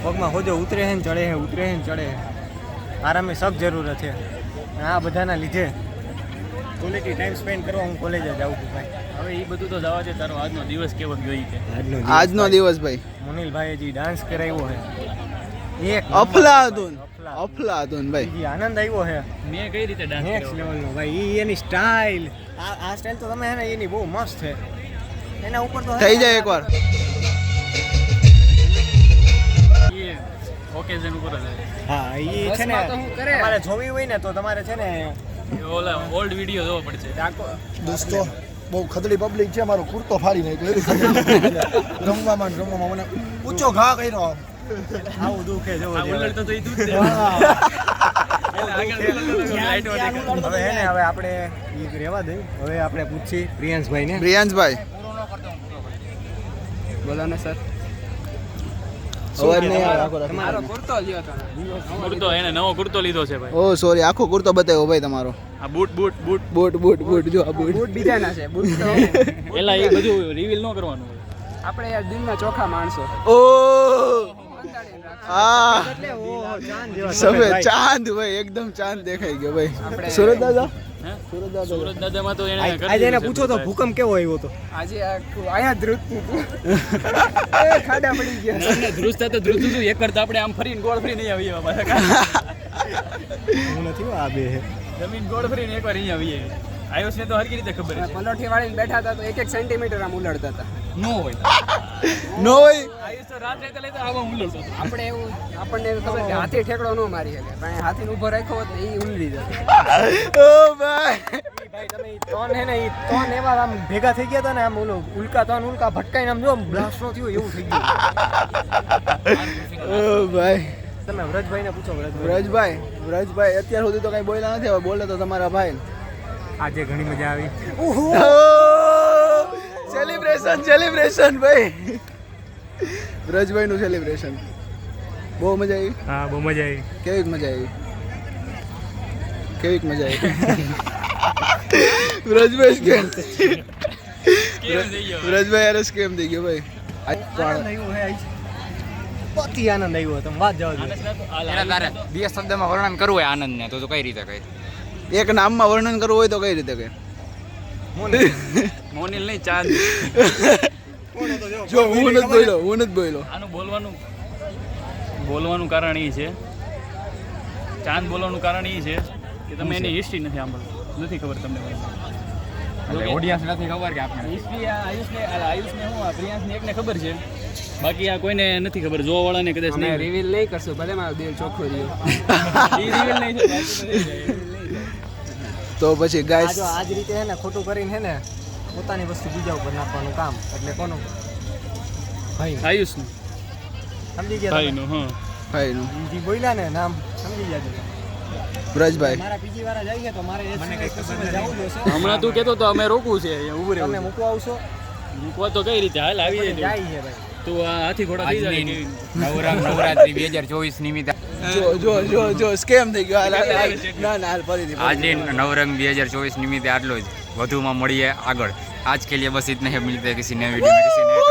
પગમાં હોજો ઉતરે છે ને ચડે છે, ઉતરે છે ને ચડે છે. આરામની સખ્ત જરૂરત છે. અને આ બધાના લીધે ક્વોલિટી ટાઈમ સ્પેન્ડ કરવા હું કોલેજે જાઉં છું ભાઈ. હવે એ બધું તો જવા દે, તારો આજનો દિવસ કેવો ગયો છે? આજનો દિવસ ભાઈ મુનિલભાઈએ જે ડાન્સ કરાવ્યો છે એક અફલાતુન ભાઈ. જે આનંદ આવ્યો છે મેં કઈ રીતે ડાન્સ નેક્સ્ટ કર્યો? લેવલનો ભાઈ. ઈ એની સ્ટાઇલ, આ સ્ટાઇલ તો તમે હે ને એની બહુ મસ્ત છે. એના ઉપર તો થઈ જાય એકવાર. એ ઓકેઝન ઉપર જ હા ઈ છે ને તમારે જોવી હોય ને તો તમારે છે ને ઓલા ઓલ્ડ વિડીયો જોવો પડશે. દોસ્તો બહુ ખદડી પબ્લિક છે, મારો કુર્તો ફાડી નાખ્યો. રમવામાં મને ઊંચો ઘા કર્યો. આવું દુખે જોવો આ ઉલટ તો ઈ દૂધ દે. હવે હે ને હવે આપણે ઈ રહેવા દઈ. હવે આપણે પૂછી પ્રિયાંશભાઈને. પ્રિયાંશભાઈ બોલો ને સર. અવાજ નહીં આવે. તમારો કુર્તો લ્યો તો. કુર્તો એને નવો કુર્તો લીધો છે ભાઈ. ઓ સોરી, આખો કુર્તો બતાવ્યો ભાઈ તમારો. આ બૂટ બૂટ બૂટ બૂટ જો આ બૂટ. બૂટ બીજાના છે. બૂટ તો એલા એ બધું રિવીલ ન કરવાનું હોય. આપણે યાર દિલના ચોખા માણસો. ઓ આ એટલે ઓહો ચાંદ જેવા સફેદ ચાંદ ભાઈ, એકદમ ચાંદ દેખાઈ ગયો ભાઈ. સુરત દાદા, હે? સુરત દાદા. સુરત દાદામાં તો એને આજે એને પૂછો તો ભૂકંપ કેવો આવ્યો તો. આજે આયા ધ્રુજતું હતું. એ ખાડા પડી ગયા. ધ્રુજતા તો ધ્રુજતું હતું. એક કરતા આપણે આમ ફરીને ગોળ ફરીને અહીં આવીએ પાછા. હું નથી હો, આ બે હે. જમીન ગોળ ફરીને એકવાર અહીં આવીએ. આયુષ ને તો હરકી રીતે ખબર છે. પલોઠી વાળીને બેઠા હતા તો 1 સેન્ટીમીટર આમ ઉલડતા હતા. નો હોય. નો હોય. આયુષ તો રાત રહેતા લેતા આવા ઉલળતો હતો. આપણને એવું ખબર કે હાથી ઠેકડો ન મારી શકે, પણ હાથીને ઊભો રાખ્યો હોત ને એ ઉલડી જતો. ઓ ભાઈ ભાઈ તમે ઈ ત્રણ હે ને ઈ ત્રણ એવા આમ ભેગા થઈ ગયા હતા ને આમ ઓલો ઉલ્કા ભટકાઈને આમ જો બ્લાસ્ટ નો થયો એવું થઈ ગયું. ઓ ભાઈ તમે વ્રજભાઈને પૂછો. વ્રજભાઈ વ્રજભાઈ અત્યાર સુધી તો કઈ બોલ્યા નથી, હવે બોલે તો તમારા ભાઈ. આજે ઘણી મજા આવી. સેલિબ્રેશન ભાઈ. વ્રજભાઈ નું સેલિબ્રેશન બહુ મજા આવી. હા બહુ મજા આવી. કેવીક મજા આવી? વ્રજભાઈ કેમ વ્રજભાઈ અરસ કેમ થઈ ગયો ભાઈ? આનંદ આવ્યો હે આજ. પતિ આનંદ આવ્યો તમે વાત જવા દો. એના તારે 2 શબ્દમાં વર્ણન કરવું હોય આનંદને તો કઈ રીતે કહે? એક નામમાં વર્ણન કરવું હોય તો કઈ રીતે કહે? મોનિલ નહીં, ચાંદ. જો હું નથી બોલ્યો. આનું બોલવાનું કારણ એ છે, ચાંદ બોલવાનું કારણ એ છે કે તમે એની હિસ્ટ્રી નથી સાંભળતા, નથી ખબર તમને. ઓડિયન્સ નથી ખબર કે આપણે હિસ્ટ્રી આયુષને હું પ્રિયાંશને એકને ખબર છે, બાકી આ કોઈને નથી ખબર. જોવાવાળાને કદાચ અમે નહીં. રિવીલ નહીં કરશું, ભલે મારો દિલ ચોખ્ખો રહ્યો. એ રિવીલ નહીં છે, બાકી નથી. તો પછી ગાઈસ આ જ રીતે હે ને ખોટું કરીને હે ને પોતાની વસ્તુ બીજા ઉપર નાખવાનું કામ. એટલે કોનું? ભાઈ આયુષનું સમજી ગયા તમે? ભાઈનું. હા, ભાઈનું ઈ જે બોલ્યા ને નામ સમજી જાજો. વ્રજભાઈ. મારા બીજી વાર જાય છે તો મારે મને કઈ ખબર જવું જોશે. હમણાં તું કહેતો તો અમે રોકવું છે અહીંયા ઊભું તમે રહેવું. મૂકવા આવશો? મૂકવા તો કઈ રીતે? હાલ આવી જાય. જાય છે ભાઈ. તું આ હાથી ઘોડા થઈ જાય. નવરાત્રી 2024 નિમિત્તે જો સ્કેમ થઈ ગયો. ના હાલ ફરીથી. આજની નવરંગ 2024 નિમિત્તે આટલો જ. વધુમાં મળીએ આગળ. આજ કે लिए बस इतना ही, मिलते हैं किसी नए वीडियो में किसी नए